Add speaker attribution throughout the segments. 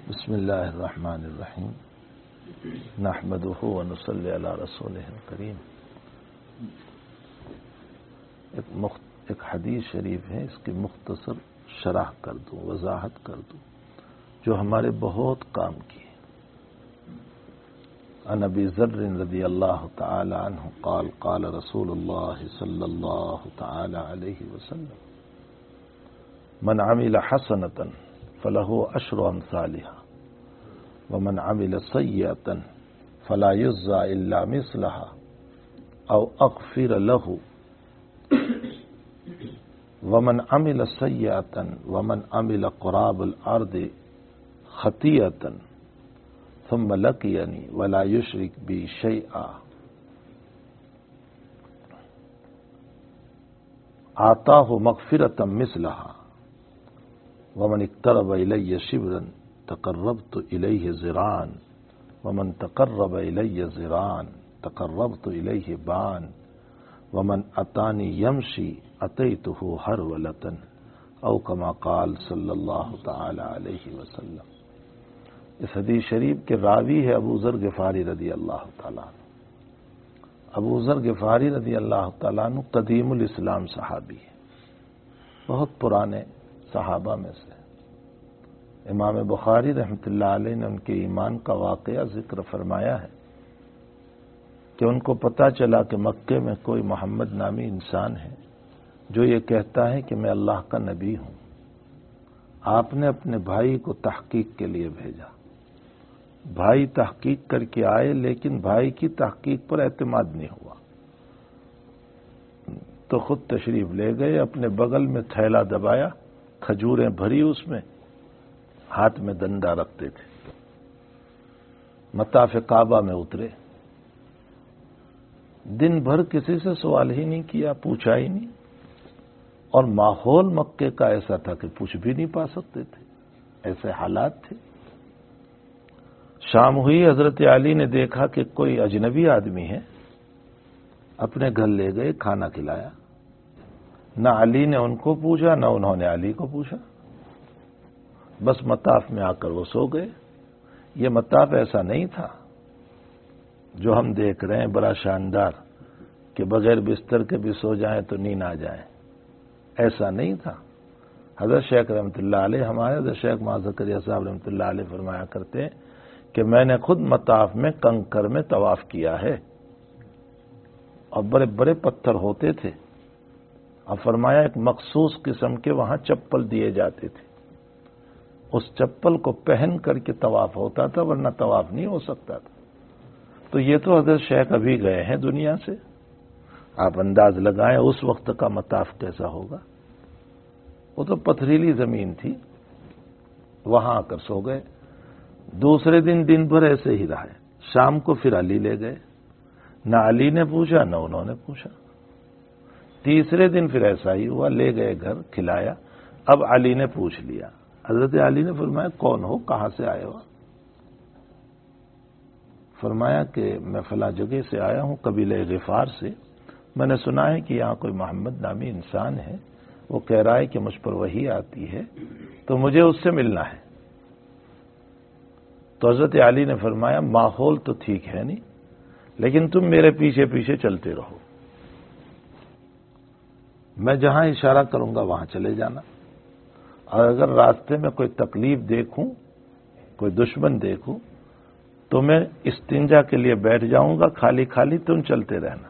Speaker 1: بسم اللہ الرحمن الرحیم نحمدہ ونصلی علی رسولہ الکریم۔ ایک حدیث شریف ہے، اس کی مختصر شرح کر دوں، وضاحت کر دوں، جو ہمارے بہت کام کی ہے۔ عن ابی ذر رضی اللہ تعالی عنہ قال قال رسول اللہ صلی اللہ تعالی علیہ وسلم من عمل حسنۃ فلہ عشر امثالها ومن عمل سیئۃ فلا یجزی الا مثلها او اغفر له ومن عمل سیئۃ ومن عمل قراب الارض خطیئۃ ثم لقینی ولا یشرک بی شیئا آتاہ مغفرۃ مثلها ومن اقترب الی شبرا تقربت الیہ ذراعا ومن تقرب الی ذراعا تقربت الیہ باعا ومن اتانی یمشی اتیتہ ہرولۃ او کما قال صلی اللہ تعالی علیہ وسلم۔ اس حدیث شریف کے راوی ہے ابو ذر غفاری رضی اللہ تعالیٰ عنہ۔ ابو ذر غفاری رضی اللہ تعالیٰ عنہ قدیم الاسلام صحابی ہے، بہت پرانے صحابہ میں سے۔ امام بخاری رحمۃ اللہ علیہ نے ان کے ایمان کا واقعہ ذکر فرمایا ہے کہ ان کو پتہ چلا کہ مکے میں کوئی محمد نامی انسان ہے جو یہ کہتا ہے کہ میں اللہ کا نبی ہوں۔ آپ نے اپنے بھائی کو تحقیق کے لیے بھیجا۔ بھائی تحقیق کر کے آئے، لیکن بھائی کی تحقیق پر اعتماد نہیں ہوا، تو خود تشریف لے گئے، اپنے بغل میں تھیلا دبایا، کھجوریں بھری اس میں، ہاتھ میں ڈنڈا رکھتے تھے، مطاف کعبہ میں اترے۔ دن بھر کسی سے سوال ہی نہیں کیا، پوچھا ہی نہیں، اور ماحول مکے کا ایسا تھا کہ پوچھ بھی نہیں پا سکتے تھے، ایسے حالات تھے۔ شام ہوئی، حضرت علی نے دیکھا کہ کوئی اجنبی آدمی ہے، اپنے گھر لے گئے، کھانا کھلایا۔ نہ علی نے ان کو پوچھا، نہ انہوں نے علی کو پوچھا، بس مطاف میں آ کر وہ سو گئے۔ یہ مطاف ایسا نہیں تھا جو ہم دیکھ رہے ہیں، بڑا شاندار، کہ بغیر بستر کے بھی سو جائیں تو نیند آ جائے، ایسا نہیں تھا۔ حضرت شیخ رحمۃ اللہ علیہ، ہمارے حضرت شیخ محمد زکریا صاحب رحمۃ اللہ علیہ فرمایا کرتے ہیں کہ میں نے خود مطاف میں کنکر میں طواف کیا ہے، اور بڑے بڑے پتھر ہوتے تھے، اور فرمایا ایک مخصوص قسم کے وہاں چپل دیے جاتے تھے، اس چپل کو پہن کر کے طواف ہوتا تھا، ورنہ طواف نہیں ہو سکتا تھا۔ تو یہ تو حضرت شیخ ابھی گئے ہیں دنیا سے، آپ انداز لگائیں اس وقت کا مطاف کیسا ہوگا۔ وہ تو پتھریلی زمین تھی، وہاں آ کر سو گئے۔ دوسرے دن بھر ایسے ہی رہے، شام کو پھر علی لے گئے، نہ علی نے پوچھا نہ انہوں نے پوچھا۔ تیسرے دن پھر ایسا ہی ہوا، لے گئے گھر، کھلایا۔ اب علی نے پوچھ لیا، حضرت علی نے فرمایا کون ہو، کہاں سے آئے ہو؟ فرمایا کہ میں فلاں جگہ سے آیا ہوں، قبیلہ غفار سے، میں نے سنا ہے کہ یہاں کوئی محمد نامی انسان ہے، وہ کہہ رہا ہے کہ مجھ پر وحی آتی ہے، تو مجھے اس سے ملنا ہے۔ تو حضرت علی نے فرمایا ماحول تو ٹھیک ہے نہیں، لیکن تم میرے پیچھے پیچھے چلتے رہو، میں جہاں اشارہ کروں گا وہاں چلے جانا، اور اگر راستے میں کوئی تکلیف دیکھوں، کوئی دشمن دیکھوں، تو میں استنجا کے لیے بیٹھ جاؤں گا، خالی خالی تم چلتے رہنا۔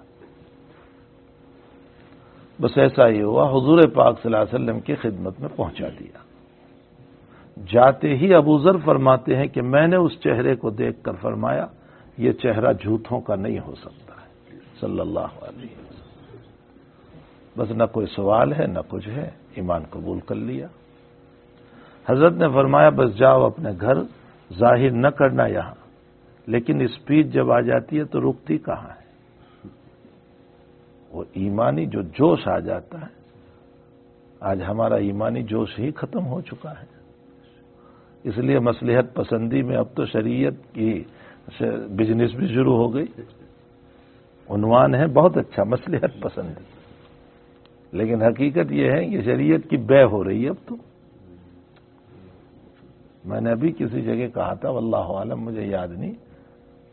Speaker 1: بس ایسا ہی ہوا، حضور پاک صلی اللہ علیہ وسلم کی خدمت میں پہنچا دیا۔ جاتے ہی ابو ذر فرماتے ہیں کہ میں نے اس چہرے کو دیکھ کر فرمایا یہ چہرہ جھوٹوں کا نہیں ہو سکتا ہے، صلی اللہ علیہ وسلم۔ بس نہ کوئی سوال ہے نہ کچھ ہے، ایمان قبول کر لیا۔ حضرت نے فرمایا بس جاؤ اپنے گھر، ظاہر نہ کرنا یہاں، لیکن اسپیڈ جب آ جاتی ہے تو رکتی کہاں ہے؟ وہ ایمانی جو جوش آ جاتا ہے، آج ہمارا ایمانی جوش ہی ختم ہو چکا ہے۔ اس لیے مصلحت پسندی میں اب تو شریعت کی بزنس بھی شروع ہو گئی، عنوان ہے بہت اچھا، مصلحت پسندی، لیکن حقیقت یہ ہے کہ شریعت کی بے ہو رہی ہے اب تو۔ میں نے ابھی کسی جگہ کہا تھا، واللہ عالم مجھے یاد نہیں،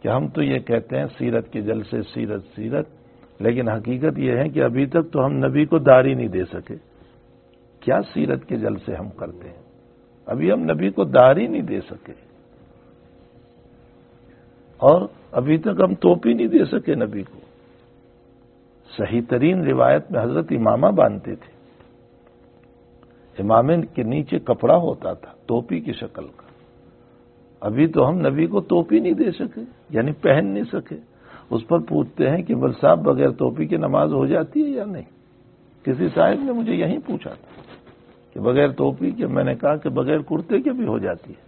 Speaker 1: کہ ہم تو یہ کہتے ہیں سیرت کے جلسے، سیرت سیرت، لیکن حقیقت یہ ہے کہ ابھی تک تو ہم نبی کو داڑھی نہیں دے سکے۔ کیا سیرت کے جلسے ہم کرتے ہیں؟ ابھی ہم نبی کو داڑھی نہیں دے سکے، اور ابھی تک ہم ٹوپی نہیں دے سکے نبی کو۔ صحیح ترین روایت میں حضرت امامہ باندھتے تھے، امامے کے نیچے کپڑا ہوتا تھا ٹوپی کی شکل کا۔ ابھی تو ہم نبی کو ٹوپی نہیں دے سکے، یعنی پہن نہیں سکے۔ اس پر پوچھتے ہیں کہ بل صاحب بغیر ٹوپی کی نماز ہو جاتی ہے یا نہیں؟ کسی صاحب نے مجھے یہی پوچھا تھا کہ بغیر ٹوپی کے، میں نے کہا کہ بغیر کرتے کے بھی ہو جاتی ہے،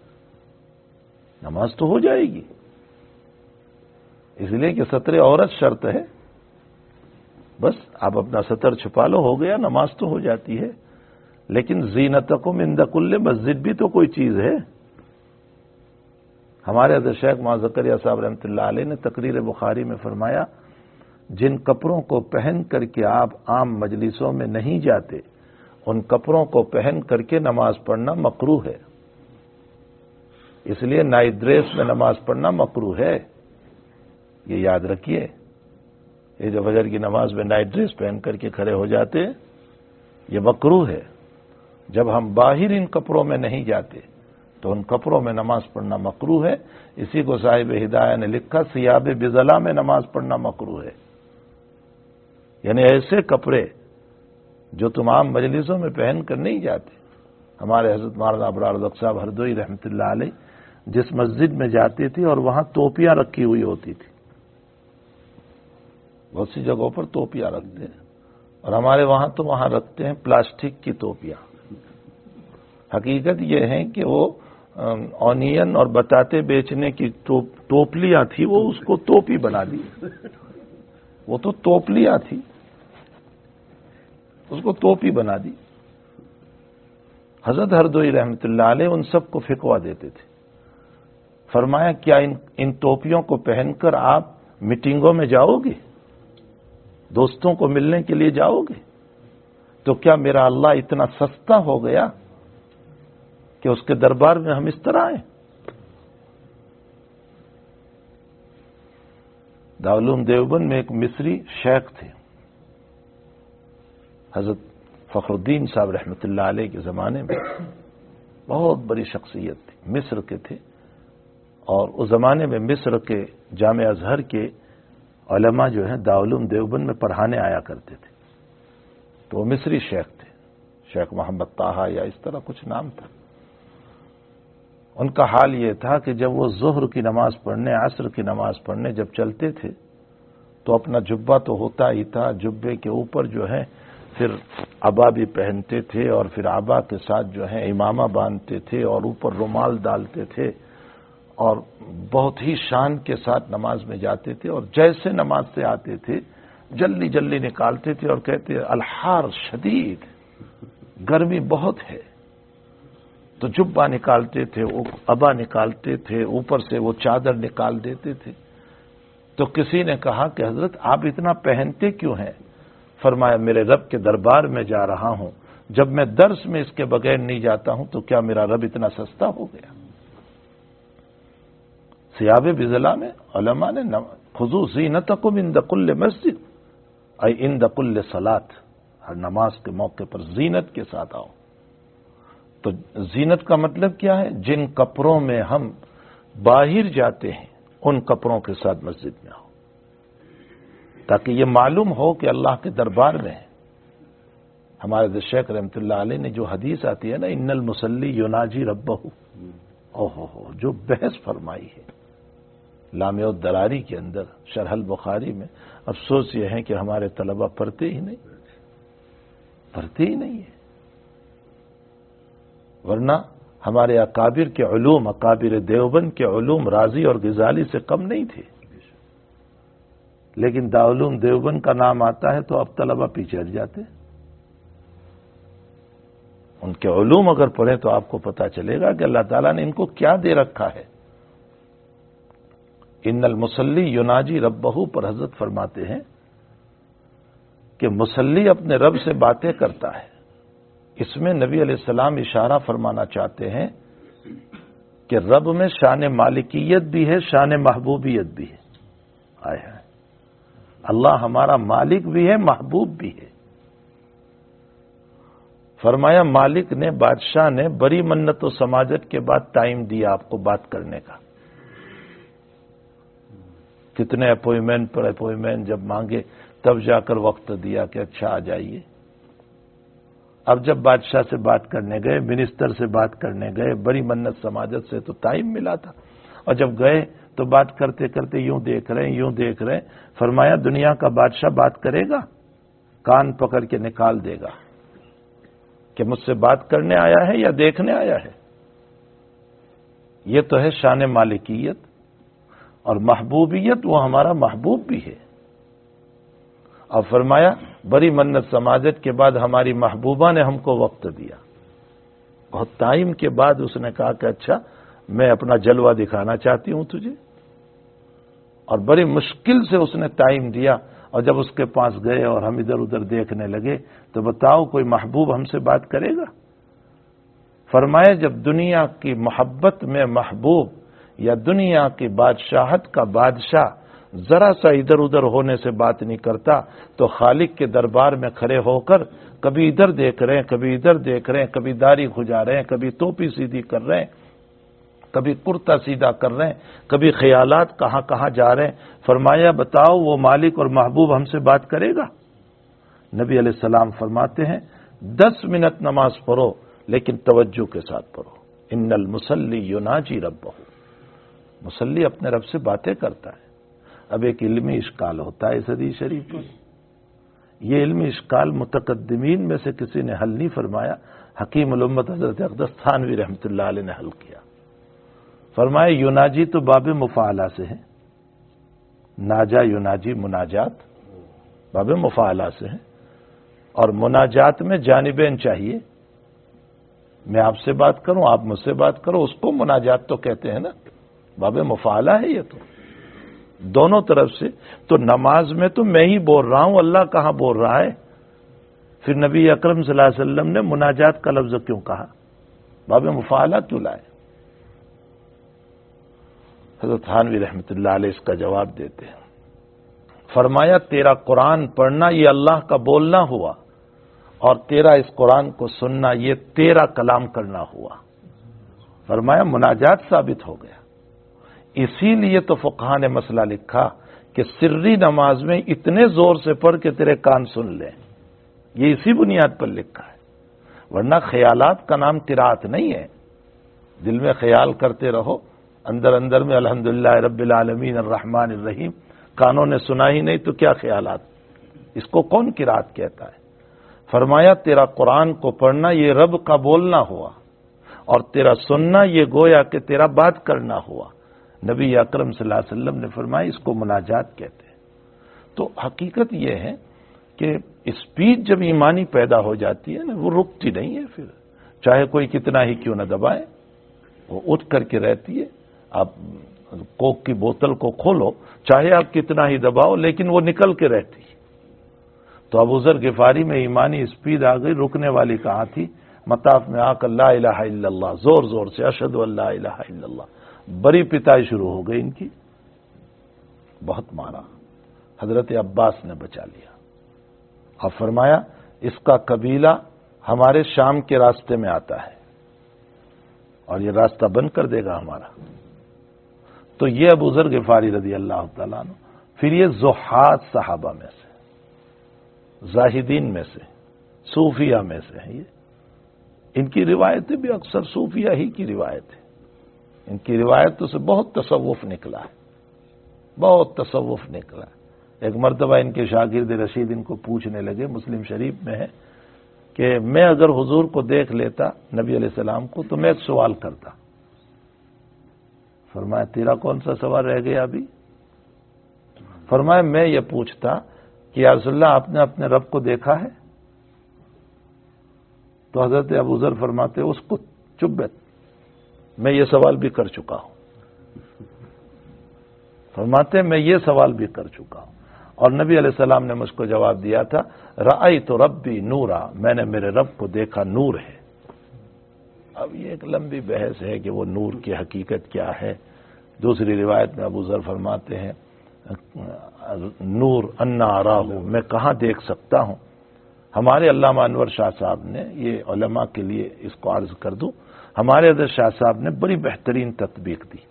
Speaker 1: نماز تو ہو جائے گی، اس لیے کہ ستر عورت شرط ہے، بس آپ اپنا ستر چھپا لو، ہو گیا، نماز تو ہو جاتی ہے۔ لیکن زینتکم عند کل مسجد بھی تو کوئی چیز ہے۔ ہمارے حضرت شیخ مولانا زکریا صاحب رحمۃ اللہ علیہ نے تقریر بخاری میں فرمایا، جن کپڑوں کو پہن کر کے آپ عام مجلسوں میں نہیں جاتے، ان کپڑوں کو پہن کر کے نماز پڑھنا مکروہ ہے۔ اس لیے نائٹ ڈریس میں نماز پڑھنا مکروہ ہے، یہ یاد رکھیے۔ یہ جو فجر کی نماز میں نائٹ ڈریس پہن کر کے کھڑے ہو جاتے، یہ مکروہ ہے۔ جب ہم باہر ان کپڑوں میں نہیں جاتے تو ان کپڑوں میں نماز پڑھنا مکروہ ہے۔ اسی کو صاحب ہدایہ نے لکھا، ثیاب بزلا میں نماز پڑھنا مکروہ ہے، یعنی ایسے کپڑے جو تم عام مجلسوں میں پہن کر نہیں جاتے۔ ہمارے حضرت مولانا ابرار الحق صاحب ہردوئی رحمۃ اللہ علیہ جس مسجد میں جاتے تھے اور وہاں ٹوپیاں رکھی ہوئی ہوتی تھی، بہت سی جگہوں پر ٹوپیاں رکھتے ہیں، اور ہمارے وہاں تو وہاں رکھتے ہیں پلاسٹک کی ٹوپیاں۔ حقیقت یہ ہے کہ وہ اونین اور بتاتے بیچنے کی ٹوپلیاں تھی، وہ اس کو ٹوپی بنا دی، وہ تو ٹوپلیاں تھی، اس کو ٹوپی بنا دی۔ حضرت ہردوئی رحمۃ اللہ علیہ ان سب کو فتویٰ دیتے تھے، فرمایا کیا ان ٹوپیوں کو پہن کر آپ میٹنگوں میں جاؤ گے، دوستوں کو ملنے کے لیے جاؤ گے؟ تو کیا میرا اللہ اتنا سستا ہو گیا کہ اس کے دربار میں ہم اس طرح آئیں؟ دارالعلوم دیوبند میں ایک مصری شیخ تھے، حضرت فخر الدین صاحب رحمۃ اللہ علیہ کے زمانے میں، بہت بڑی شخصیت تھی، مصر کے تھے، اور اس زمانے میں مصر کے جامع ازہر کے علماء جو ہیں دارالعلوم دیوبند میں پڑھانے آیا کرتے تھے۔ تو وہ مصری شیخ تھے، شیخ محمد طاہا یا اس طرح کچھ نام تھا۔ ان کا حال یہ تھا کہ جب وہ ظہر کی نماز پڑھنے، عصر کی نماز پڑھنے جب چلتے تھے تو اپنا جبہ تو ہوتا ہی تھا، جبے کے اوپر جو ہے پھر عبا بھی پہنتے تھے، اور پھر عبا کے ساتھ جو ہے امامہ باندھتے تھے، اور اوپر رومال ڈالتے تھے، اور بہت ہی شان کے ساتھ نماز میں جاتے تھے۔ اور جیسے نماز سے آتے تھے جلدی جلدی نکالتے تھے اور کہتے الحار شدید، گرمی بہت ہے، تو جبہ نکالتے تھے، عبا نکالتے تھے، اوپر سے وہ چادر نکال دیتے تھے۔ تو کسی نے کہا کہ حضرت آپ اتنا پہنتے کیوں ہیں؟ فرمایا میرے رب کے دربار میں جا رہا ہوں، جب میں درس میں اس کے بغیر نہیں جاتا ہوں تو کیا میرا رب اتنا سستا ہو گیا؟ ثیاب بزلا میں علماء نے خذوا زینتکم عند کل مسجد، اے عند کل صلاۃ، ہر نماز کے موقع پر زینت کے ساتھ آؤ۔ تو زینت کا مطلب کیا ہے؟ جن کپڑوں میں ہم باہر جاتے ہیں ان کپڑوں کے ساتھ مسجد میں آؤ، تاکہ یہ معلوم ہو کہ اللہ کے دربار میں ہے۔ ہمارے شیخ رحمۃ اللہ علیہ نے جو حدیث آتی ہے نا، ان المصلی یناجی ربہ، جو بحث فرمائی ہے لامع الدراری کے اندر، شرح البخاری میں۔ افسوس یہ ہے کہ ہمارے طلبہ پڑھتے ہی نہیں ہے، ورنہ ہمارے اکابر کے علوم، اکابر دیوبند کے علوم رازی اور غزالی سے کم نہیں تھے، لیکن دارالعلوم دیوبند کا نام آتا ہے تو اب طلبہ پیچھے ہٹ جاتے۔ ان کے علوم اگر پڑھیں تو آپ کو پتا چلے گا کہ اللہ تعالیٰ نے ان کو کیا دے رکھا ہے۔ ان المصلی یناجی ربہ پر حضرت فرماتے ہیں کہ مصلی اپنے رب سے باتیں کرتا ہے۔ اس میں نبی علیہ السلام اشارہ فرمانا چاہتے ہیں کہ رب میں شان مالکیت بھی ہے، شان محبوبیت بھی ہے۔ آئے ہے اللہ ہمارا مالک بھی ہے، محبوب بھی ہے۔ فرمایا مالک نے، بادشاہ نے بڑی منت و سماجت کے بعد ٹائم دیا آپ کو بات کرنے کا۔ کتنے اپوائنٹمنٹ پر اپوائنٹمنٹ جب مانگے تب جا کر وقت دیا کہ اچھا آ جائیے۔ اب جب بادشاہ سے بات کرنے گئے، منسٹر سے بات کرنے گئے، بڑی منت سماجت سے تو ٹائم ملا تھا، اور جب گئے تو بات کرتے کرتے یوں دیکھ رہے ہیں، یوں دیکھ رہے ہیں۔ فرمایا دنیا کا بادشاہ بات کرے گا؟ کان پکڑ کے نکال دے گا کہ مجھ سے بات کرنے آیا ہے یا دیکھنے آیا ہے۔ یہ تو ہے شان مالکیت اور محبوبیت، وہ ہمارا محبوب بھی ہے۔ اور فرمایا بڑی منت سماجت کے بعد ہماری محبوبہ نے ہم کو وقت دیا، بہت ٹائم کے بعد اس نے کہا کہ اچھا میں اپنا جلوہ دکھانا چاہتی ہوں تجھے، اور بڑی مشکل سے اس نے ٹائم دیا۔ اور جب اس کے پاس گئے اور ہم ادھر ادھر دیکھنے لگے تو بتاؤ کوئی محبوب ہم سے بات کرے گا؟ فرمایا جب دنیا کی محبت میں محبوب یا دنیا کی بادشاہت کا بادشاہ ذرا سا ادھر ادھر ہونے سے بات نہیں کرتا، تو خالق کے دربار میں کھڑے ہو کر کبھی ادھر دیکھ رہے ہیں، کبھی ادھر دیکھ رہے ہیں، کبھی داڑھی کھجا رہے ہیں، کبھی ٹوپی سیدھی کر رہے ہیں، کبھی کرتا سیدھا کر رہے ہیں، کبھی خیالات کہاں کہاں جا رہے ہیں۔ فرمایا بتاؤ وہ مالک اور محبوب ہم سے بات کرے گا؟ نبی علیہ السلام فرماتے ہیں 10 منٹ نماز پڑھو لیکن توجہ کے ساتھ پڑھو۔ ان المصلی یناجی ربہ، مصلی اپنے رب سے باتیں کرتا ہے۔ اب ایک علمی اشکال ہوتا ہے اس حدیث شریف پر، یہ علمی اشکال متقدمین میں سے کسی نے حل نہیں فرمایا، حکیم الامت حضرت اقدس تھانوی رحمۃ اللہ علیہ نے حل کیا۔ فرمایا یناجی تو باب مفاعلہ سے ہے، ناجا یناجی مناجات باب مفاعلہ سے ہے، اور مناجات میں جانبین چاہیے، میں آپ سے بات کروں، آپ مجھ سے بات کرو، اس کو مناجات تو کہتے ہیں نا، باب مفاعلہ ہے یہ تو دونوں طرف سے۔ تو نماز میں تو میں ہی بول رہا ہوں، اللہ کہاں بول رہا ہے؟ پھر نبی اکرم صلی اللہ علیہ وسلم نے مناجات کا لفظ کیوں کہا، باب مفاعلہ کیوں لائے؟ حضرت تھانوی رحمۃ اللہ علیہ اس کا جواب دیتے ہیں، فرمایا تیرا قرآن پڑھنا یہ اللہ کا بولنا ہوا، اور تیرا اس قرآن کو سننا یہ تیرا کلام کرنا ہوا۔ فرمایا مناجات ثابت ہو گیا۔ اسی لیے تو فقہاء نے مسئلہ لکھا کہ سری نماز میں اتنے زور سے پڑھ کے تیرے کان سن لیں، یہ اسی بنیاد پر لکھا ہے، ورنہ خیالات کا نام قرات نہیں ہے۔ دل میں خیال کرتے رہو، اندر اندر میں الحمدللہ رب العالمین الرحمن الرحیم، کانوں نے سنا ہی نہیں تو کیا خیالات، اس کو کون قرات کہتا ہے؟ فرمایا تیرا قرآن کو پڑھنا یہ رب کا بولنا ہوا، اور تیرا سننا یہ گویا کہ تیرا بات کرنا ہوا۔ نبی اکرم صلی اللہ علیہ وسلم نے فرمایا اس کو مناجات کہتے ہیں۔ تو حقیقت یہ ہے کہ اسپیچ جب ایمانی پیدا ہو جاتی ہے نا، وہ رکتی نہیں ہے، پھر چاہے کوئی کتنا ہی کیوں نہ دبائے، وہ اٹھ کر کے رہتی ہے۔ آپ کوک کی بوتل کو کھولو، چاہے آپ کتنا ہی دباؤ، لیکن وہ نکل کے رہتی ہے۔ تو ابو ذر غفاری میں ایمانی اسپیڈ آ گئی، رکنے والی کہاں تھی؟ مطاف میں آ کر لا الہ الا اللہ زور زور سے، اشہد ان لا الہ الا اللہ، بڑی پتائی شروع ہو گئی ان کی، بہت مارا، حضرت عباس نے بچا لیا۔ اب فرمایا اس کا قبیلہ ہمارے شام کے راستے میں آتا ہے اور یہ راستہ بند کر دے گا ہمارا۔ تو یہ ابو ذر غفاری رضی اللہ تعالیٰ عنہ، پھر یہ زہاد صحابہ میں سے، زاہدین میں سے، صوفیہ میں سے ہیں۔ یہ ان کی روایتیں بھی اکثر صوفیہ ہی کی روایت ہے، ان کی روایتوں سے بہت تصوف نکلا ہے، بہت تصوف نکلا ہے۔ ایک مرتبہ ان کے شاگرد رشید ان کو پوچھنے لگے، مسلم شریف میں ہے کہ میں اگر حضور کو دیکھ لیتا نبی علیہ السلام کو تو میں ایک سوال کرتا۔ فرمایا تیرا کون سا سوال رہ گیا ابھی؟ فرمایا میں یہ پوچھتا کہ یا رسول اللہ آپ نے اپنے رب کو دیکھا ہے؟ تو حضرت ابو ذر فرماتے اس کو چپ بیٹھ، میں یہ سوال بھی کر چکا ہوں۔ فرماتے میں یہ سوال بھی کر چکا ہوں، اور نبی علیہ السلام نے مجھ کو جواب دیا تھا رأیت ربی نورا، میں نے میرے رب کو دیکھا، نور ہے۔ اب یہ ایک لمبی بحث ہے کہ وہ نور کی حقیقت کیا ہے. دوسری روایت میں ابو ذر فرماتے ہیں نور انا اراہ، میں کہاں دیکھ سکتا ہوں. ہمارے علامہ انور شاہ صاحب نے، یہ علماء کے لیے اس کو عرض کر دوں، ہمارے حضرت شاہ صاحب نے بڑی بہترین تطبیق دی.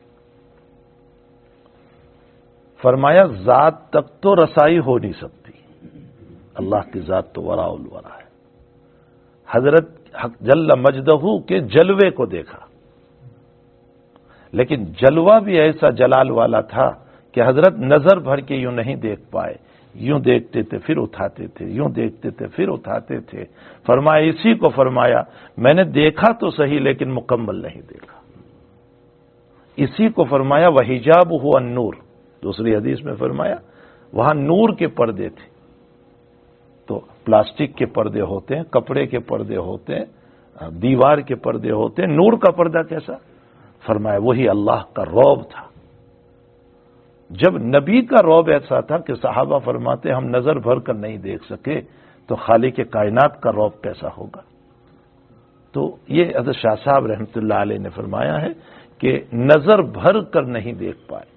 Speaker 1: فرمایا ذات تک تو رسائی ہو نہیں سکتی، اللہ کی ذات تو وراء الورا ہے. حضرت جل مجدہ کے جلوے کو دیکھا، لیکن جلوہ بھی ایسا جلال والا تھا کہ حضرت نظر بھر کے یوں نہیں دیکھ پائے، یوں دیکھتے تھے پھر اٹھاتے تھے، یوں دیکھتے تھے پھر اٹھاتے تھے. فرمایا اسی کو فرمایا میں نے دیکھا تو صحیح لیکن مکمل نہیں دیکھا. اسی کو فرمایا وحجابہ النور. دوسری حدیث میں فرمایا وہاں نور کے پردے تھے. تو پلاسٹک کے پردے ہوتے ہیں، کپڑے کے پردے ہوتے ہیں، دیوار کے پردے ہوتے ہیں، نور کا پردہ کیسا؟ فرمایا وہی اللہ کا رعب تھا. جب نبی کا رعب ایسا تھا کہ صحابہ فرماتے ہم نظر بھر کر نہیں دیکھ سکے تو خالق کائنات کا رعب کیسا ہوگا. تو یہ حضرت شاہ صاحب رحمۃ اللہ علیہ نے فرمایا ہے کہ نظر بھر کر نہیں دیکھ پائے.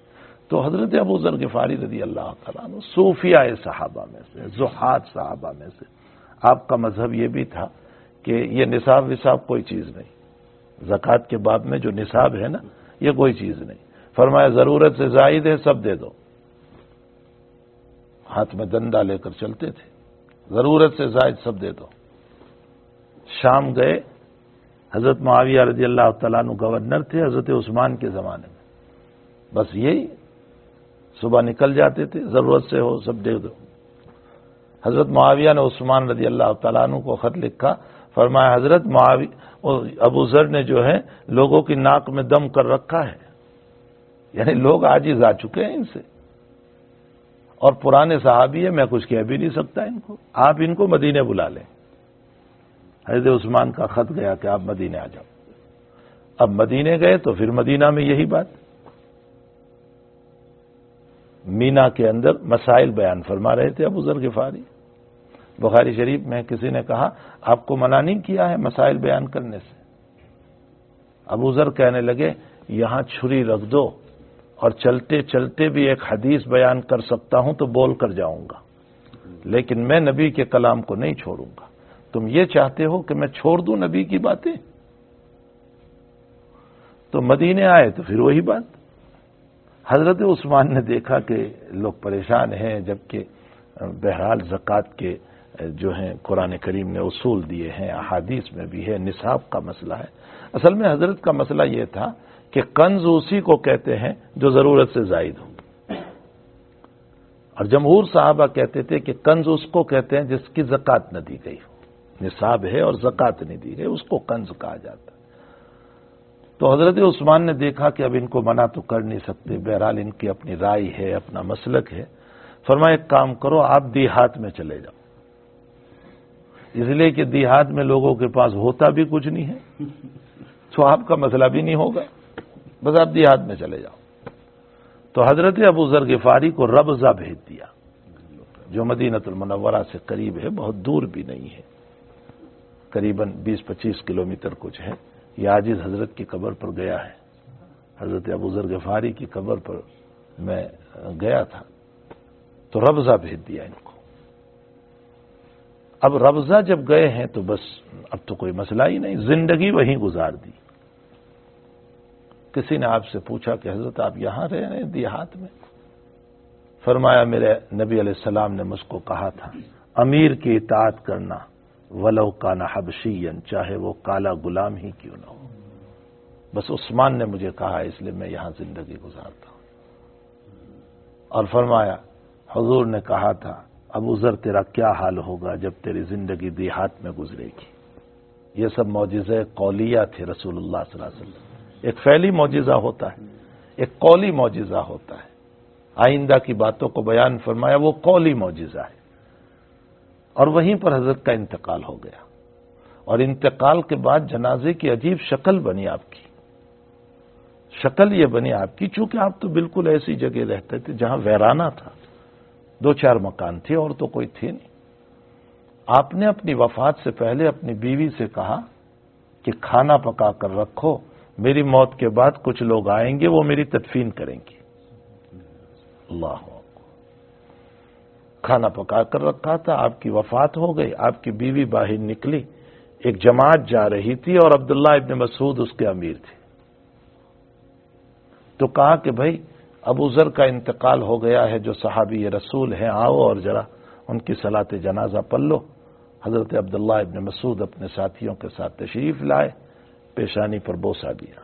Speaker 1: تو حضرت ابو ذر غفاری رضی اللہ تعالیٰ عنہ صوفیاء صحابہ میں سے، زہاد صحابہ میں سے. آپ کا مذہب یہ بھی تھا کہ یہ نصاب وصاب کوئی چیز نہیں، زکوٰۃ کے باب میں جو نصاب ہے نا یہ کوئی چیز نہیں. فرمایا ضرورت سے زائد ہے سب دے دو. ہاتھ میں ڈنڈا لے کر چلتے تھے، ضرورت سے زائد سب دے دو. شام گئے، حضرت معاویہ رضی اللہ تعالیٰ عنہ گورنر تھے حضرت عثمان کے زمانے میں. بس یہی صبح نکل جاتے تھے، ضرورت سے ہو سب دے دو. حضرت معاویہ نے عثمان رضی اللہ تعالیٰ عنہ کو خط لکھا. فرمایا حضرت ابو ذر نے جو ہے لوگوں کی ناک میں دم کر رکھا ہے، یعنی لوگ عاجز آ چکے ہیں ان سے، اور پرانے صحابی ہے، میں کچھ کہہ بھی نہیں سکتا ان کو، آپ ان کو مدینے بلا لیں. حضرت عثمان کا خط گیا کہ آپ مدینے آ جاؤ. اب مدینے گئے تو پھر مدینہ میں یہی بات، مینا کے اندر مسائل بیان فرما رہے تھے ابو ذر غفاری. بخاری شریف میں کسی نے کہا آپ کو منع نہیں کیا ہے مسائل بیان کرنے سے. ابو ذر کہنے لگے یہاں چھری رکھ دو اور چلتے چلتے بھی ایک حدیث بیان کر سکتا ہوں تو بول کر جاؤں گا، لیکن میں نبی کے کلام کو نہیں چھوڑوں گا. تم یہ چاہتے ہو کہ میں چھوڑ دوں نبی کی باتیں؟ تو مدینے آئے تو پھر وہی بات. حضرت عثمان نے دیکھا کہ لوگ پریشان ہیں، جبکہ بہرحال زکوٰۃ کے جو ہیں قرآن کریم نے اصول دیے ہیں، احادیث میں بھی ہے، نصاب کا مسئلہ ہے. اصل میں حضرت کا مسئلہ یہ تھا کہ قنز اسی کو کہتے ہیں جو ضرورت سے زائد ہو، اور جمہور صحابہ کہتے تھے کہ قنز اس کو کہتے ہیں جس کی زکوٰۃ نہ دی گئی ہو، نصاب ہے اور زکوٰۃ نہیں دی گئی اس کو قنز کہا جاتا ہے. تو حضرت عثمان نے دیکھا کہ اب ان کو منع تو کر نہیں سکتے، بہرحال ان کی اپنی رائے ہے، اپنا مسلک ہے. فرمایا ایک کام کرو آپ دیہات میں چلے جاؤ، اس لیے کہ دیہات میں لوگوں کے پاس ہوتا بھی کچھ نہیں ہے تو آپ کا مسئلہ بھی نہیں ہوگا، بس آپ دیہات میں چلے جاؤ. تو حضرت ابو ذر غفاری کو ربضہ بھیج دیا جو مدینہ المنورہ سے قریب ہے، بہت دور بھی نہیں ہے، قریباً 20-25 کلومیٹر کچھ ہے. یہ عاجز حضرت کی قبر پر گیا ہے، حضرت ابو ذر غفاری کی قبر پر میں گیا تھا. تو ربضہ بھیج دیا ان کو. اب ربضہ جب گئے ہیں تو بس اب تو کوئی مسئلہ ہی نہیں، زندگی وہیں گزار دی. کسی نے آپ سے پوچھا کہ حضرت آپ یہاں رہ رہے ہیں دیہات میں؟ فرمایا میرے نبی علیہ السلام نے مجھ کو کہا تھا امیر کی اطاعت کرنا ولو کان حبشیا، چاہے وہ کالا غلام ہی کیوں نہ ہو. بس عثمان نے مجھے کہا اس لیے میں یہاں زندگی گزارتا ہوں. اور فرمایا حضور نے کہا تھا ابو ذر تیرا کیا حال ہوگا جب تیری زندگی دیہات میں گزرے گی. یہ سب معجزے قولیہ تھے رسول اللہ صلی اللہ علیہ وسلم. ایک فعلی معجزہ ہوتا ہے، ایک قولی معجزہ ہوتا ہے. آئندہ کی باتوں کو بیان فرمایا وہ قولی معجزہ ہے. اور وہیں پر حضرت کا انتقال ہو گیا، اور انتقال کے بعد جنازے کی عجیب شکل بنی. آپ کی شکل یہ بنی آپ کی، چونکہ آپ تو بالکل ایسی جگہ رہتے تھے جہاں ویرانہ تھا، 2-4 مکان تھے اور تو کوئی تھے نہیں. آپ نے اپنی وفات سے پہلے اپنی بیوی سے کہا کہ کھانا پکا کر رکھو، میری موت کے بعد کچھ لوگ آئیں گے وہ میری تدفین کریں گے۔ اللہ کھانا پکا کر رکھا تھا، آپ کی وفات ہو گئی، آپ کی بیوی باہر نکلی، ایک جماعت جا رہی تھی اور عبداللہ ابن مسعود اس کے امیر تھے، تو کہا کہ بھائی ابو ذر کا انتقال ہو گیا ہے جو صحابی رسول ہیں، آؤ اور ذرا ان کی صلاۃ جنازہ پڑھ لو۔ حضرت عبداللہ ابن مسعود اپنے ساتھیوں کے ساتھ تشریف لائے، پیشانی پر بوسہ دیا۔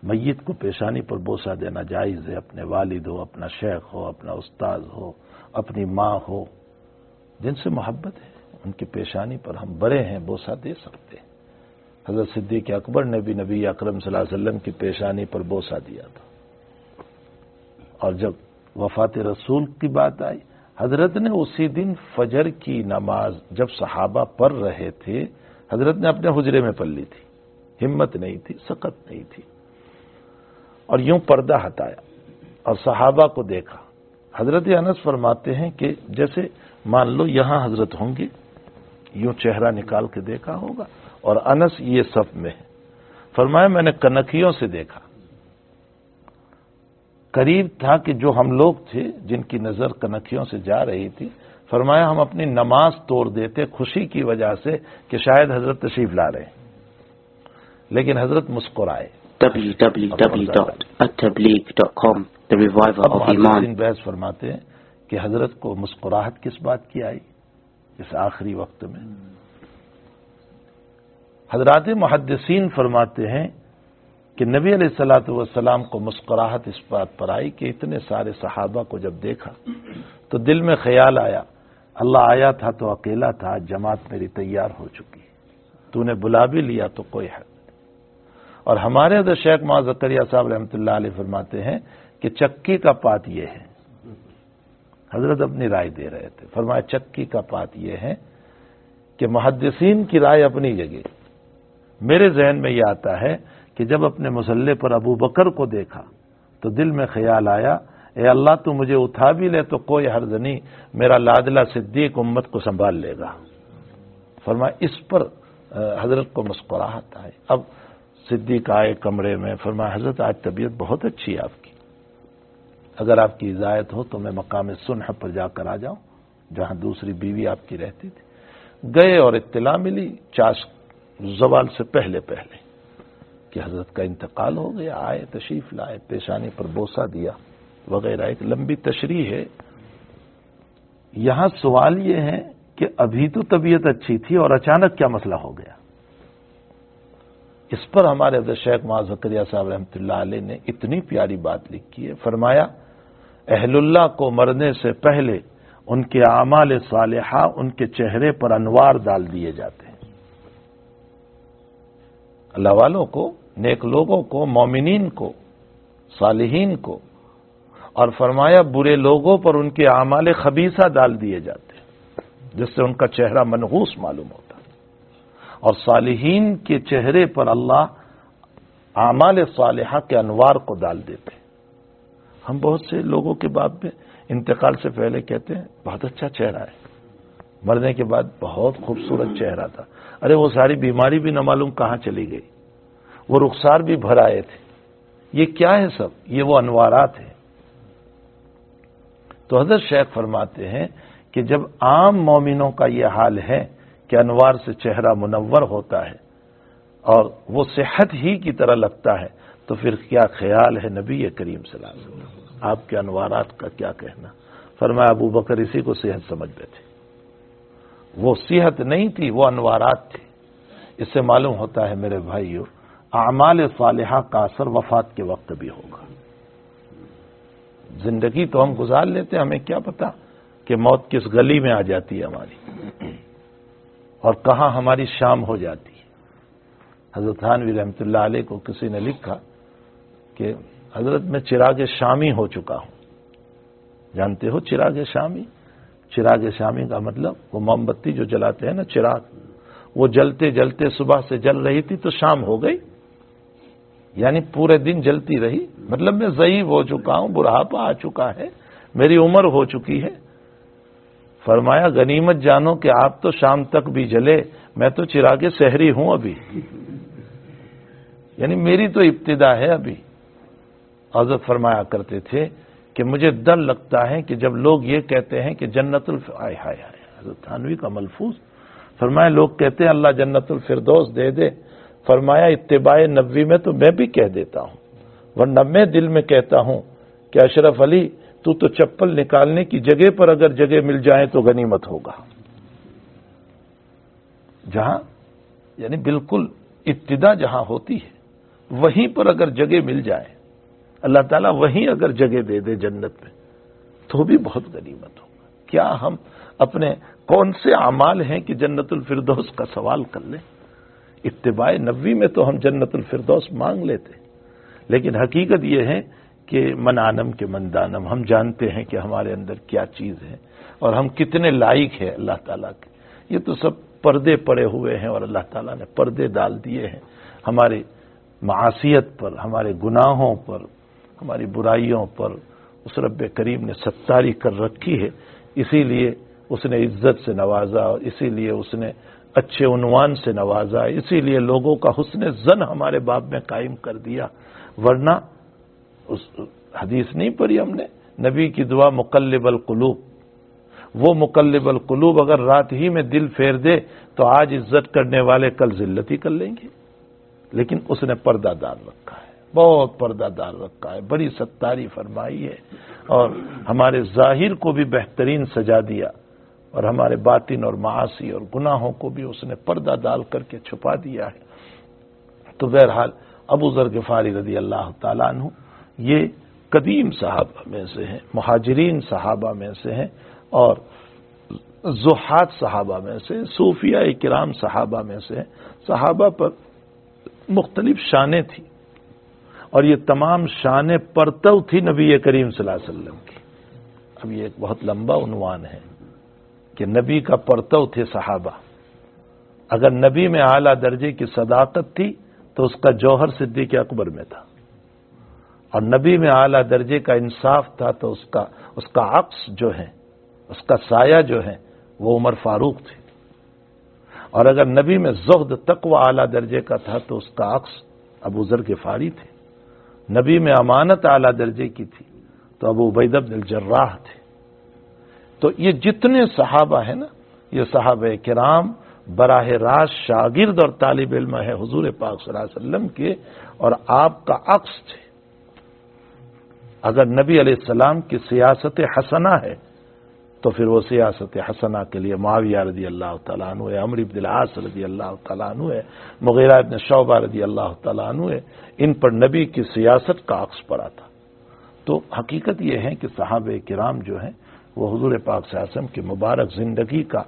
Speaker 1: میت کو پیشانی پر بوسہ دینا جائز ہے، اپنے والد ہو، اپنا شیخ ہو، اپنا استاد ہو، اپنی ماں ہو، جن سے محبت ہے ان کی پیشانی پر ہم بڑے ہیں بوسہ دے سکتے ہیں۔ حضرت صدیق اکبر نے بھی نبی اکرم صلی اللہ علیہ وسلم کی پیشانی پر بوسہ دیا تھا، اور جب وفات رسول کی بات آئی، حضرت نے اسی دن فجر کی نماز جب صحابہ پڑھ رہے تھے، حضرت نے اپنے حجرے میں پڑھ لی تھی، ہمت نہیں تھی، سکت نہیں تھی، اور یوں پردہ ہٹایا اور صحابہ کو دیکھا۔ حضرت انس فرماتے ہیں کہ جیسے مان لو یہاں حضرت ہوں گے، یوں چہرہ نکال کے دیکھا ہوگا، اور انس یہ صف میں ہے۔ فرمایا میں نے کنکھیوں سے دیکھا، قریب تھا کہ جو ہم لوگ تھے جن کی نظر کنکھیوں سے جا رہی تھی، فرمایا ہم اپنی نماز توڑ دیتے خوشی کی وجہ سے کہ شاید حضرت تشریف لا رہے ہیں، لیکن حضرت مسکرائے۔
Speaker 2: www.attableek.com The Reviver of Iman۔
Speaker 1: بحث فرماتے ہیں کہ حضرت کو مسکراہٹ کس بات کی آئی اس آخری وقت میں؟ حضرات محدثین فرماتے ہیں کہ نبی علیہ الصلوۃ والسلام کو مسکراہٹ اس بات پر آئی کہ اتنے سارے صحابہ کو جب دیکھا تو دل میں خیال آیا، اللہ آیا تھا تو اکیلا تھا، جماعت میری تیار ہو چکی، تو نے بلا بھی لیا تو کوئی حق نہیں۔ اور ہمارے حضرت شیخ معاذ زکریا صاحب رحمۃ اللہ علیہ فرماتے ہیں کہ چکی کا پات یہ ہے، حضرت اپنی رائے دے رہے تھے، فرمایا چکی کا پات یہ ہے کہ محدثین کی رائے اپنی جگہ، میرے ذہن میں یہ آتا ہے کہ جب اپنے مصلی پر ابو بکر کو دیکھا تو دل میں خیال آیا، اے اللہ تو مجھے اٹھا بھی لے تو کوئی حرج نہیں، میرا لاڈلا صدیق امت کو سنبھال لے گا۔ فرمایا اس پر حضرت کو مسکراہٹ آئے۔ اب صدیق آئے کمرے میں، فرمایا حضرت آج طبیعت بہت اچھی ہے آپ کی، اگر آپ کی اجازت ہو تو میں مقام سنح پر جا کر آ جاؤں جہاں دوسری بیوی آپ کی رہتی تھی۔ گئے اور اطلاع ملی چاشت زوال سے پہلے کہ حضرت کا انتقال ہو گیا، آئے تشریف لائے، پیشانی پر بوسہ دیا وغیرہ، ایک لمبی تشریح ہے۔ یہاں سوال یہ ہے کہ ابھی تو طبیعت اچھی تھی اور اچانک کیا مسئلہ ہو گیا؟ اس پر ہمارے حضرت شیخ معاذ زکریا صاحب رحمۃ اللہ علیہ نے اتنی پیاری بات لکھی ہے، فرمایا اہل اللہ کو مرنے سے پہلے ان کے اعمال صالحہ ان کے چہرے پر انوار ڈال دیے جاتے ہیں، اللہ والوں کو، نیک لوگوں کو، مومنین کو، صالحین کو، اور فرمایا برے لوگوں پر ان کے اعمال خبیثہ ڈال دیے جاتے ہیں جس سے ان کا چہرہ منحوس معلوم ہوتا ہے، اور صالحین کے چہرے پر اللہ اعمال صالحہ کے انوار کو ڈال دیتے ہیں۔ ہم بہت سے لوگوں کے باب میں انتقال سے پہلے کہتے ہیں بہت اچھا چہرہ ہے، مرنے کے بعد بہت خوبصورت چہرہ تھا، ارے وہ ساری بیماری بھی نہ معلوم کہاں چلی گئی، وہ رخسار بھی بھر آئے تھے، یہ کیا ہے سب؟ یہ وہ انوارات ہیں۔ تو حضرت شیخ فرماتے ہیں کہ جب عام مومنوں کا یہ حال ہے کہ انوار سے چہرہ منور ہوتا ہے اور وہ صحت ہی کی طرح لگتا ہے، تو پھر کیا خیال ہے نبی کریم صلی اللہ علیہ وسلم، آپ کے انوارات کا کیا کہنا؟ فرمایا ابو بکر اسی کو صحت سمجھتے تھے، وہ صحت نہیں تھی، وہ انوارات تھی۔ اس سے معلوم ہوتا ہے میرے بھائیو، اعمال صالحہ کا اثر وفات کے وقت بھی ہوگا۔ زندگی تو ہم گزار لیتے ہیں، ہمیں کیا پتا کہ موت کس گلی میں آ جاتی ہے ہماری اور کہاں ہماری شام ہو جاتی ہے۔ حضرت تھانوی رحمۃ اللہ علیہ کو کسی نے لکھا کہ حضرت میں چراغ شامی ہو چکا ہوں۔ جانتے ہو چراغ شامی؟ چراغ شامی کا مطلب وہ موم بتی جو جلاتے ہیں نا، چراغ، وہ جلتے جلتے صبح سے جل رہی تھی تو شام ہو گئی، یعنی پورے دن جلتی رہی، مطلب میں ضعیف ہو چکا ہوں، بڑھاپا آ چکا ہے، میری عمر ہو چکی ہے۔ فرمایا غنیمت جانو کہ آپ تو شام تک بھی جلے، میں تو چراغ سحری ہوں ابھی، یعنی میری تو ابتدا ہے ابھی۔ حضرت فرمایا کرتے تھے کہ مجھے ڈر لگتا ہے کہ جب لوگ یہ کہتے ہیں کہ جنت ہائے ہائے ہائے، حضرت تھانوی کا ملفوظ، فرمایا لوگ کہتے ہیں اللہ جنت الفردوس دے دے، فرمایا اتباع نبوی میں تو میں بھی کہہ دیتا ہوں، ورنہ میں دل میں کہتا ہوں کہ اشرف علی تو چپل نکالنے کی جگہ پر اگر جگہ مل جائے تو غنیمت ہوگا، جہاں یعنی بالکل ابتدا جہاں ہوتی ہے وہیں پر اگر جگہ مل جائے، اللہ تعالیٰ وہیں اگر جگہ دے دے جنت میں تو بھی بہت غنیمت ہوگا۔ کیا ہم اپنے کون سے اعمال ہیں کہ جنت الفردوس کا سوال کر لیں؟ اتباع نبوی میں تو ہم جنت الفردوس مانگ لیتے، لیکن حقیقت یہ ہے کہ من عالم کے من دانم، ہم جانتے ہیں کہ ہمارے اندر کیا چیز ہے اور ہم کتنے لائق ہیں اللہ تعالیٰ کے۔ یہ تو سب پردے پڑے ہوئے ہیں اور اللہ تعالیٰ نے پردے ڈال دیے ہیں ہماری معاصیت پر، ہمارے گناہوں پر، ہماری برائیوں پر۔ اس رب کریم نے ستاری کر رکھی ہے، اسی لیے اس نے عزت سے نوازا، اور اسی لیے اس نے اچھے عنوان سے نوازا، اسی لیے لوگوں کا حسن ظن ہمارے باب میں قائم کر دیا۔ ورنہ اس حدیث نہیں پڑھی ہم نے، نبی کی دعا مقلب القلوب، وہ مقلب القلوب اگر رات ہی میں دل پھیر دے تو آج عزت کرنے والے کل ذلت ہی کر لیں گے، لیکن اس نے پردہ دار رکھا ہے، بہت پردہ دار رکھا ہے، بڑی ستاری فرمائی ہے، اور ہمارے ظاہر کو بھی بہترین سجا دیا، اور ہمارے باطن اور معاصی اور گناہوں کو بھی اس نے پردہ ڈال کر کے چھپا دیا ہے۔ تو بہرحال ابو ذر غفاری رضی اللہ تعالیٰ عنہ یہ قدیم صحابہ میں سے ہیں، مہاجرین صحابہ میں سے ہیں، اور زہاد صحابہ میں سے، صوفیاء کرام صحابہ میں سے ہیں۔ صحابہ پر مختلف شانیں تھیں، اور یہ تمام شانیں پرتو تھی نبی کریم صلی اللہ علیہ وسلم کی۔ اب یہ ایک بہت لمبا عنوان ہے کہ نبی کا پرتو تھے صحابہ۔ اگر نبی میں اعلیٰ درجے کی صداقت تھی تو اس کا جوہر صدیق اکبر میں تھا، اور نبی میں اعلیٰ درجے کا انصاف تھا تو اس کا عکس جو ہے، اس کا سایہ جو ہے وہ عمر فاروق تھے، اور اگر نبی میں زہد تقوی اعلیٰ درجے کا تھا تو اس کا عکس ابو ذر غفاری تھے، نبی میں امانت اعلیٰ درجے کی تھی تو ابو عبیدہ بن الجراح تھے۔ تو یہ جتنے صحابہ ہیں نا، یہ صحابہ کرام براہ راست شاگرد اور طالب علم ہے حضور پاک صلی اللہ علیہ وسلم کے، اور آپ کا عکس تھے۔ اگر نبی علیہ السلام کی سیاست حسنہ ہے تو پھر وہ سیاست حسنہ کے لیے معاویہ رضی اللہ تعالیٰ عنہ ہے، عمرو بن العاص رضی اللہ تعالیٰ عنہ ہے، مغیرہ بن شعبہ رضی اللہ تعالیٰ عنہ ہے، ان پر نبی کی سیاست کا عکس پڑا تھا۔ تو حقیقت یہ ہے کہ صحابہ کرام جو ہیں وہ حضور پاک صلی اللہ علیہ وسلم کی مبارک زندگی کا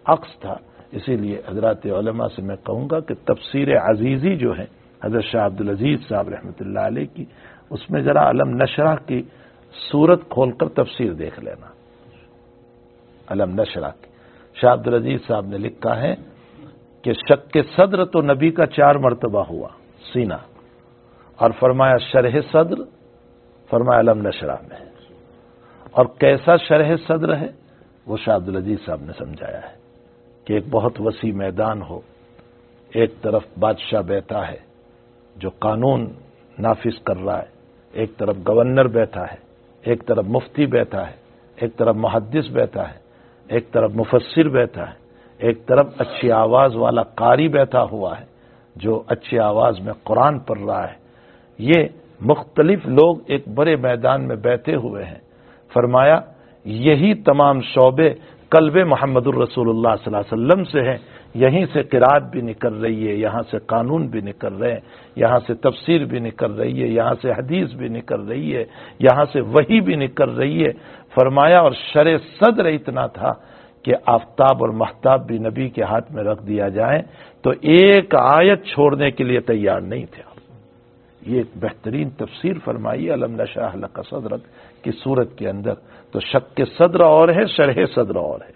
Speaker 1: عکس تھا۔ اسی لیے حضرات علماء سے میں کہوں گا کہ تفسیر عزیزی جو ہے حضرت شاہ عبدالعزیز صاحب رحمۃ اللہ علیہ کی، اس میں ذرا علم نشرح کی صورت کھول کر تفسیر دیکھ لینا۔ علم نشرح کی شاہ عبدالعزیز صاحب نے لکھا ہے کہ شق صدر تو نبی کا 4 مرتبہ ہوا سینہ، اور فرمایا شرح صدر، فرمایا علم نشرح میں، اور کیسا شرح صدر ہے وہ شاہ عبدالعزیز صاحب نے سمجھایا ہے کہ ایک بہت وسیع میدان ہو، ایک طرف بادشاہ بیٹھا ہے جو قانون نافذ کر رہا ہے، ایک طرف گورنر بیٹھا ہے، ایک طرف مفتی بیٹھا ہے، ایک طرف محدث بیٹھا ہے، ایک طرف مفسر بیٹھا ہے، ایک طرف اچھی آواز والا قاری بیٹھا ہوا ہے جو اچھی آواز میں قرآن پڑھ رہا ہے۔ یہ مختلف لوگ ایک بڑے میدان میں بیٹھے ہوئے ہیں۔ فرمایا یہی تمام شعبے قلب محمد الرسول اللہ صلی اللہ علیہ وسلم سے ہیں، یہیں سے قرات بھی نکل رہی ہے، یہاں سے قانون بھی نکل رہے ہیں، یہاں سے تفسیر بھی نکل رہی ہے، یہاں سے حدیث بھی نکل رہی ہے، یہاں سے وحی بھی نکل رہی ہے۔ فرمایا اور شرح صدر اتنا تھا کہ آفتاب اور مہتاب بھی نبی کے ہاتھ میں رکھ دیا جائے تو ایک آیت چھوڑنے کے لیے تیار نہیں تھے۔ یہ ایک بہترین تفسیر فرمائی علم نشرح لک صدرک کی صورت کے اندر۔ تو شق صدر اور ہے، شرح صدر اور ہے،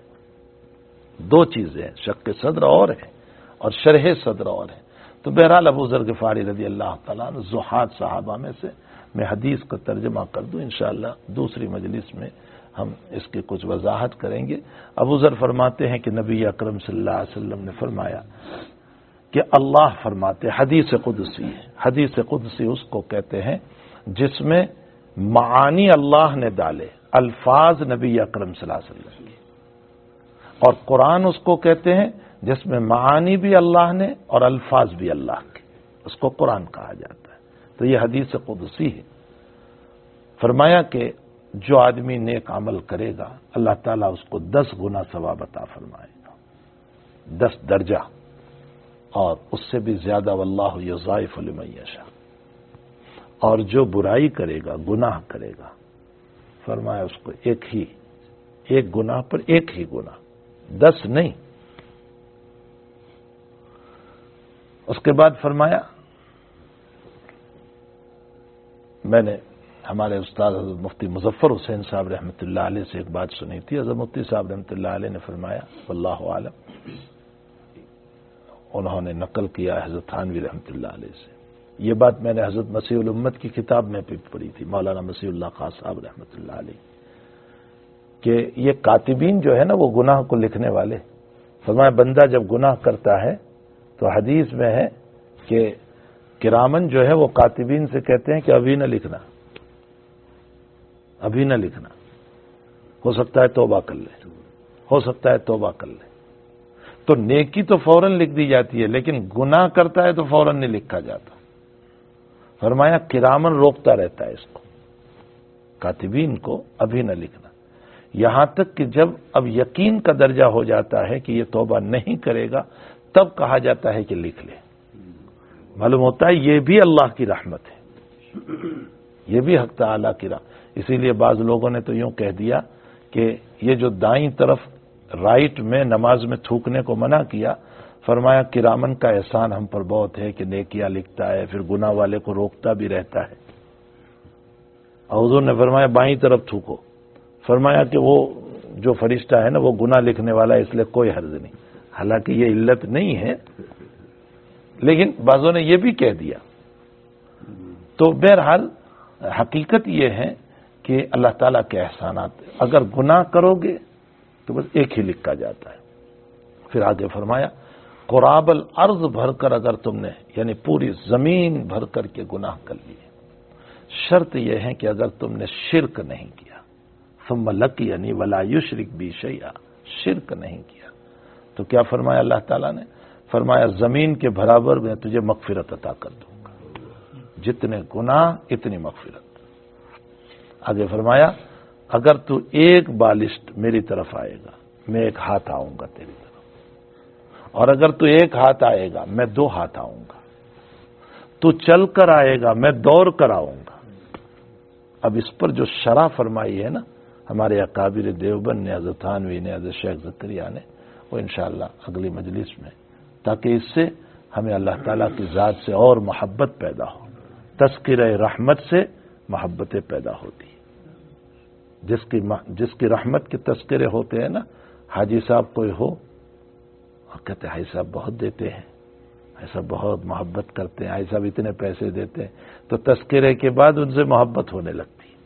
Speaker 1: 2 چیزیں ہیں، شق صدر اور ہے اور شرح صدر اور ہے۔ تو بہرحال ابو ذر غفاری رضی اللہ تعالیٰ عنہ زہاد صحابہ میں سے، میں حدیث کا ترجمہ کر دوں انشاءاللہ دوسری مجلس میں ہم اس کی کچھ وضاحت کریں گے۔ ابو ذر فرماتے ہیں کہ نبی اکرم صلی اللہ علیہ وسلم نے فرمایا کہ اللہ فرماتے، حدیث قدسی ہے، حدیث قدسی اس کو کہتے ہیں جس میں معانی اللہ نے ڈالے، الفاظ نبی اکرم صلی اللہ علیہ وسلم کی، اور قرآن اس کو کہتے ہیں جس میں معانی بھی اللہ نے اور الفاظ بھی اللہ کے، اس کو قرآن کہا جاتا ہے۔ تو یہ حدیث قدسی ہے۔ فرمایا کہ جو آدمی نیک عمل کرے گا اللہ تعالیٰ اس کو 10 گنا ثواب عطا فرمائے گا، 10 درجہ، اور اس سے بھی زیادہ، واللہ یضاعف لمن یشاء۔ اور جو برائی کرے گا، گناہ کرے گا، فرمایا اس کو ایک گناہ پر ایک ہی گناہ، 10 نہیں۔ اس کے بعد فرمایا، میں نے ہمارے استاد حضرت مفتی مظفر حسین صاحب رحمۃ اللہ علیہ سے ایک بات سنی تھی۔ حضرت مفتی صاحب رحمۃ اللہ علیہ نے فرمایا، واللہ عالم، انہوں نے نقل کیا حضرت تھانوی رحمۃ اللہ علیہ سے، یہ بات میں نے حضرت مسیح الامت کی کتاب میں بھی پڑھی تھی، مولانا مسیح اللہ خان صاحب رحمۃ اللہ علیہ، کہ یہ کاتبین جو ہے نا، وہ گناہ کو لکھنے والے، فرمایا بندہ جب گناہ کرتا ہے تو حدیث میں ہے کہ کرامن جو ہے وہ کاتبین سے کہتے ہیں کہ ابھی نہ لکھنا، ابھی نہ لکھنا، ہو سکتا ہے توبہ کر لے، ہو سکتا ہے توبہ کر لے۔ تو نیکی تو فوراً لکھ دی جاتی ہے، لیکن گناہ کرتا ہے تو فوراً نہیں لکھا جاتا۔ فرمایا کرامن روکتا رہتا ہے اس کو، کاتبین کو ابھی نہ لکھنا، یہاں تک کہ جب اب یقین کا درجہ ہو جاتا ہے کہ یہ توبہ نہیں کرے گا، تب کہا جاتا ہے کہ لکھ لے۔ معلوم ہوتا ہے یہ بھی اللہ کی رحمت ہے، یہ بھی حق تعالیٰ کی رحمت۔ اسی لیے بعض لوگوں نے تو یوں کہہ دیا کہ یہ جو دائیں طرف رائٹ میں نماز میں تھوکنے کو منع کیا، فرمایا کرامن کا احسان ہم پر بہت ہے کہ نیکیاں لکھتا ہے، پھر گناہ والے کو روکتا بھی رہتا ہے۔ اور حضور نے فرمایا بائیں طرف تھوکو، فرمایا کہ وہ جو فرشتہ ہے نا وہ گناہ لکھنے والا ہے، اس لیے کوئی حرج نہیں، حالانکہ یہ علت نہیں ہے، لیکن بعضوں نے یہ بھی کہہ دیا۔ تو بہرحال حقیقت یہ ہے کہ اللہ تعالیٰ کے احسانات، اگر گناہ کرو گے تو بس ایک ہی لکھا جاتا ہے۔ پھر آگے فرمایا قراب الارض بھر کر اگر تم نے، یعنی پوری زمین بھر کر کے گناہ کر لیے، شرط یہ ہے کہ اگر تم نے شرک نہیں کیا، ثم لقینی ولا یشرک بی شیئا، شرک نہیں کیا، تو کیا فرمایا اللہ تعالیٰ نے؟ فرمایا زمین کے برابر میں تجھے مغفرت عطا کر دوں گا، جتنے گناہ اتنی مغفرت۔ آگے فرمایا اگر تو ایک بالشت میری طرف آئے گا، میں ایک ہاتھ آؤں گا تیری طرف، اور اگر تو ایک ہاتھ آئے گا میں 2 ہاتھ آؤں گا، تو چل کر آئے گا میں دوڑ کر آؤں گا۔ اب اس پر جو شرح فرمائی ہے نا ہمارے اکابر دیوبند نے، حضرت تھانوی نے، حضرت شیخ زکریا نے، وہ انشاءاللہ اگلی مجلس میں، تاکہ اس سے ہمیں اللہ تعالیٰ کی ذات سے اور محبت پیدا ہو۔ تذکرہ رحمت سے محبتیں پیدا ہوتی ہیں۔ جس کی رحمت کے تذکرے ہوتے ہیں نا، حاجی صاحب کوئی ہو اور کہتے ہیں حاجی صاحب بہت دیتے ہیں، حاجی صاحب بہت محبت کرتے ہیں، حاجی صاحب اتنے پیسے دیتے ہیں، تو تذکرے کے بعد ان سے محبت ہونے لگتی ہے۔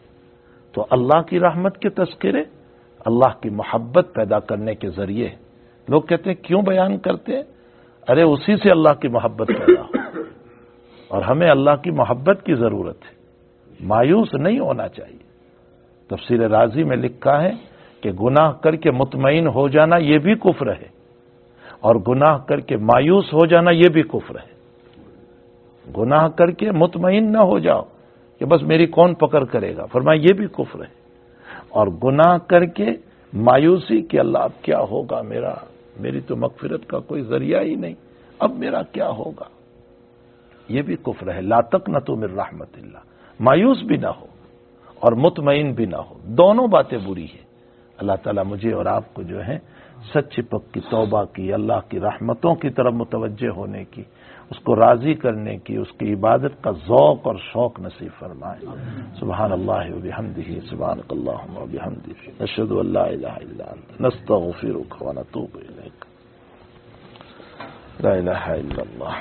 Speaker 1: تو اللہ کی رحمت کے تذکرے اللہ کی محبت پیدا کرنے کے ذریعے، لوگ کہتے ہیں کیوں بیان کرتے ہیں؟ ارے اسی سے اللہ کی محبت پیدا ہو، اور ہمیں اللہ کی محبت کی ضرورت ہے، مایوس نہیں ہونا چاہیے۔ تفسیر رازی میں لکھا ہے کہ گناہ کر کے مطمئن ہو جانا یہ بھی کفر ہے، اور گناہ کر کے مایوس ہو جانا یہ بھی کفر ہے۔ گناہ کر کے مطمئن نہ ہو جاؤ کہ بس میری کون پکڑ کرے گا، فرمایا یہ بھی کفر ہے، اور گناہ کر کے مایوسی کہ اللہ اب کیا ہوگا، میری تو مغفرت کا کوئی ذریعہ ہی نہیں، اب میرا کیا ہوگا، یہ بھی کفر ہے۔ لا تقنطوا من رحمت اللہ، مایوس بھی نہ ہو اور مطمئن بھی نہ ہو، دونوں باتیں بری ہیں۔ اللہ تعالیٰ مجھے اور آپ کو جو ہے سچی پکی توبہ کی، اللہ کی رحمتوں کی طرف متوجہ ہونے کی، اس کو راضی کرنے کی، اس کی عبادت کا ذوق اور شوق نصیب فرمائے۔ سبحان اللہ وبحمدہ، سبحانک اللہم وبحمدک، نشہد ان لا الہ الا انت، نستغفرک ونتوب الیک، لا الہ الا اللہ۔